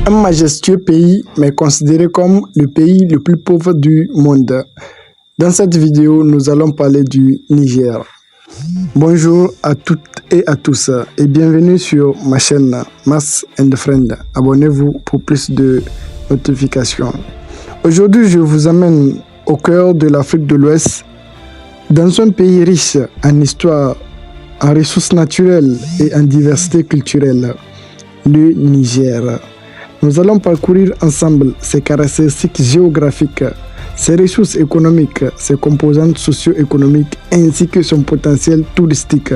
Un majestueux pays, mais considéré comme le pays le plus pauvre du monde. Dans cette vidéo, nous allons parler du Niger. Bonjour à toutes et à tous et bienvenue sur ma chaîne Mas and Friend. Abonnez-vous pour plus de notifications. Aujourd'hui, je vous amène au cœur de l'Afrique de l'Ouest, dans un pays riche en histoire, en ressources naturelles et en diversité culturelle, le Niger. Nous allons parcourir ensemble ses caractéristiques géographiques, ses ressources économiques, ses composantes socio-économiques ainsi que son potentiel touristique.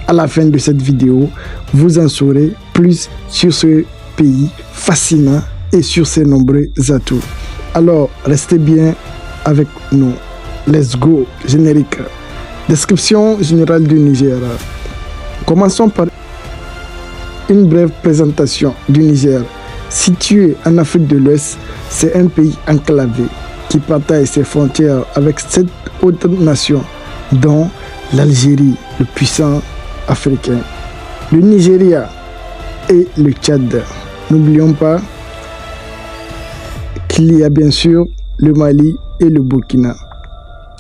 À la fin de cette vidéo, vous en saurez plus sur ce pays fascinant et sur ses nombreux atouts. Alors, restez bien avec nous. Let's go, générique. Description générale du Niger. Commençons par une brève présentation du Niger. Situé en Afrique de l'Ouest, c'est un pays enclavé qui partage ses frontières avec 7 autres nations, dont l'Algérie, le puissant africain, le Nigeria et le Tchad. N'oublions pas qu'il y a bien sûr le Mali et le Burkina.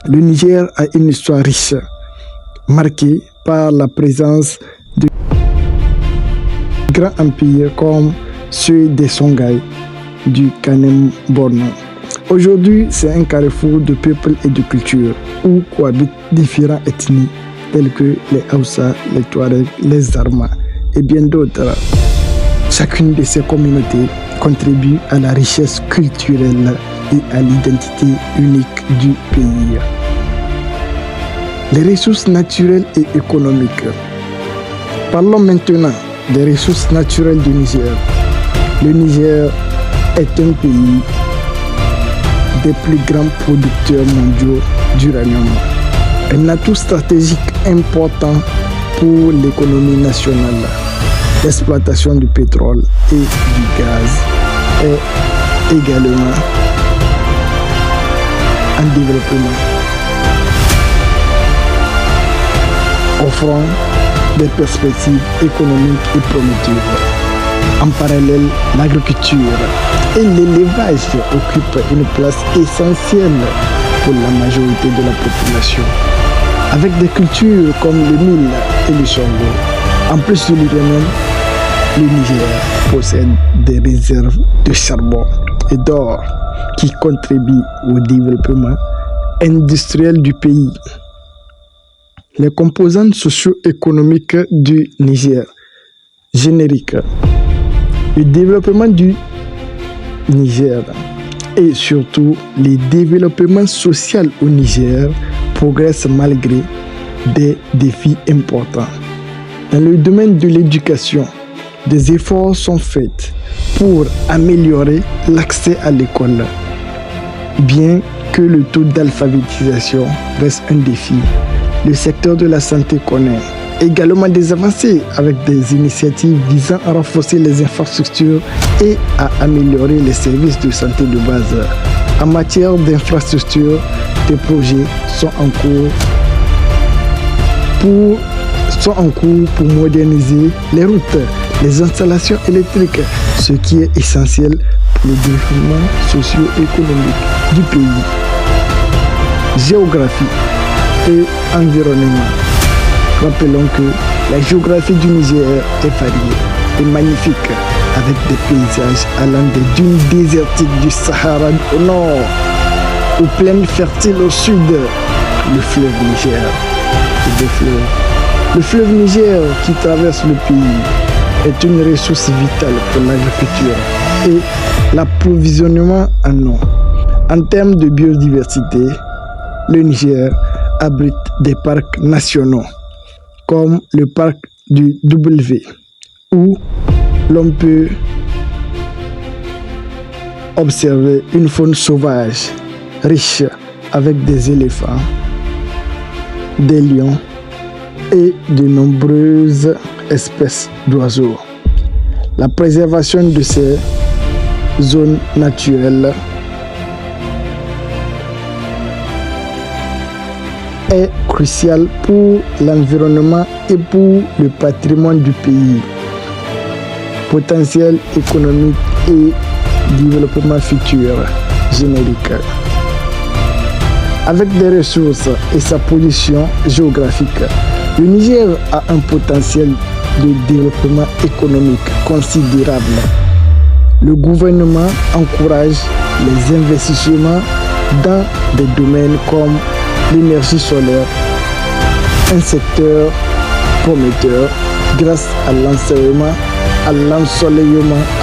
Le Niger a une histoire riche, marquée par la présence de grands empires comme ceux des Songhai, du Kanem-Borno. Aujourd'hui, c'est un carrefour de peuples et de cultures où cohabitent différentes ethnies telles que les Hausa, les Touaregs, les Zarma et bien d'autres. Chacune de ces communautés contribue à la richesse culturelle et à l'identité unique du pays. Les ressources naturelles et économiques. Parlons maintenant des ressources naturelles du Niger. Le Niger est un pays des plus grands producteurs mondiaux d'uranium. Un atout stratégique important pour l'économie nationale. L'exploitation du pétrole et du gaz est également en développement, offrant des perspectives économiques et prometteuses. En parallèle, l'agriculture et l'élevage occupent une place essentielle pour la majorité de la population. Avec des cultures comme le mil et le sorgho, en plus de l'uranium, le Niger possède des réserves de charbon et d'or qui contribuent au développement industriel du pays. Les composantes socio-économiques du Niger. Générique. Le développement du Niger et surtout le développement social au Niger progressent malgré des défis importants. Dans le domaine de l'éducation, des efforts sont faits pour améliorer l'accès à l'école, bien que le taux d'alphabétisation reste un défi. Le secteur de la santé connaît également des avancées avec des initiatives visant à renforcer les infrastructures et à améliorer les services de santé de base. En matière d'infrastructures, des projets sont en cours pour moderniser les routes, les installations électriques, ce qui est essentiel pour le développement socio-économique du pays. Géographie et environnement. Rappelons que la géographie du Niger est variée et magnifique, avec des paysages allant des dunes désertiques du Sahara au nord aux plaines fertiles au sud, le fleuve Niger et des fleuves. Le fleuve Niger qui traverse le pays est une ressource vitale pour l'agriculture et l'approvisionnement en eau. En termes de biodiversité, le Niger abrite des parcs nationaux comme le parc du W, où l'on peut observer une faune sauvage riche avec des éléphants, des lions et de nombreuses espèces d'oiseaux. La préservation de ces zones naturelles est crucial pour l'environnement et pour le patrimoine du pays. potentiel économique et développement futur générique. Avec des ressources et sa position géographique, le Niger a un potentiel de développement économique considérable. Le gouvernement encourage les investissements dans des domaines comme l'énergie solaire, un secteur prometteur grâce à l'ensoleillement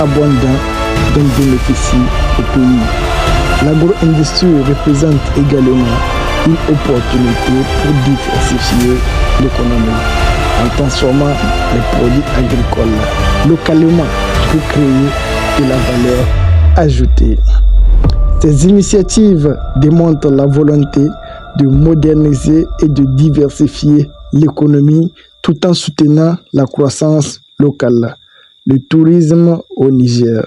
abondant dont bénéficie le pays. L'agro-industrie représente également une opportunité pour diversifier l'économie en transformant les produits agricoles localement pour créer de la valeur ajoutée. Ces initiatives démontrent la volonté de moderniser et de diversifier l'économie tout en soutenant la croissance locale. Le tourisme au Niger.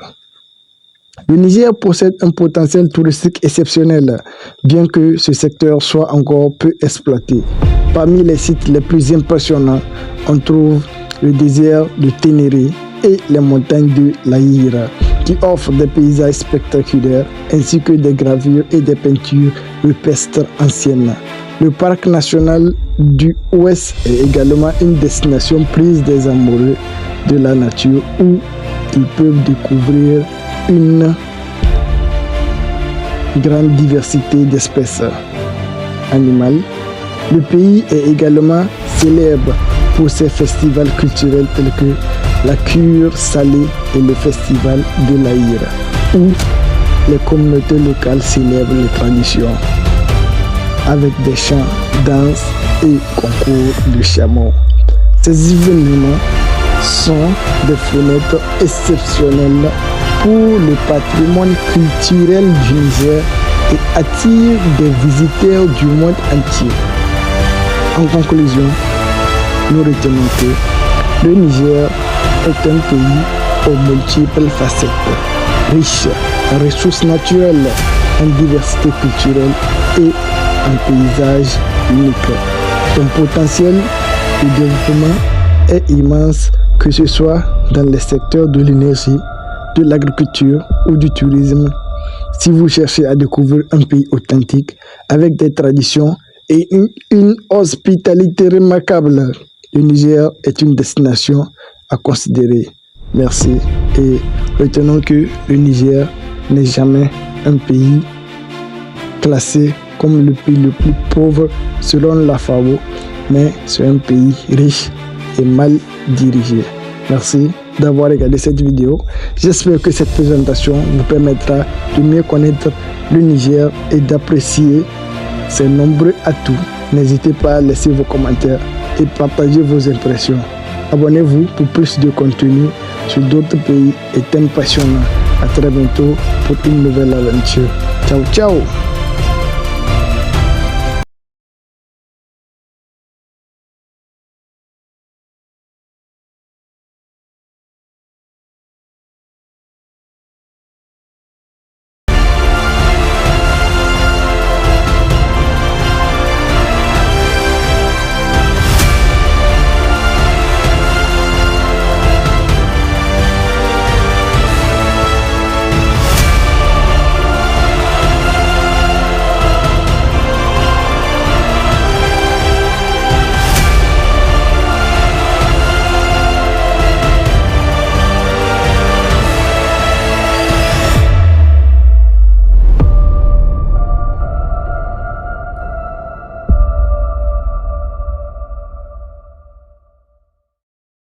Le Niger possède un potentiel touristique exceptionnel, bien que ce secteur soit encore peu exploité. Parmi les sites les plus impressionnants, on trouve le désert de Ténéré et les montagnes de l'Aïra, qui offrent des paysages spectaculaires ainsi que des gravures et des peintures rupestres anciennes. Le parc national du Ouest est également une destination prise des amoureux de la nature où ils peuvent découvrir une grande diversité d'espèces animales. Le pays est également célèbre pour ses festivals culturels tels que la cure salée et le festival de l'Aïra, où les communautés locales célèbrent les traditions avec des chants, danses et concours de chameaux. Ces événements sont des fenêtres exceptionnelles pour le patrimoine culturel du Niger et attirent des visiteurs du monde entier. En conclusion, nous retenons que le Niger est un pays aux multiples facettes, riche en ressources naturelles, en diversité culturelle et en paysages uniques. Son potentiel de développement est immense, que ce soit dans les secteurs de l'énergie, de l'agriculture ou du tourisme. Si vous cherchez à découvrir un pays authentique avec des traditions et une hospitalité remarquable, le Niger est une destination à considérer. Merci et retenons que le Niger n'est jamais un pays classé comme le pays le plus pauvre selon la FAO, mais c'est un pays riche et mal dirigé. Merci d'avoir regardé cette vidéo. J'espère que cette présentation vous permettra de mieux connaître le Niger et d'apprécier ses nombreux atouts. N'hésitez pas à laisser vos commentaires et partager vos impressions. Abonnez-vous pour plus de contenu sur d'autres pays et thèmes passionnants. À très bientôt pour une nouvelle aventure. Ciao, ciao!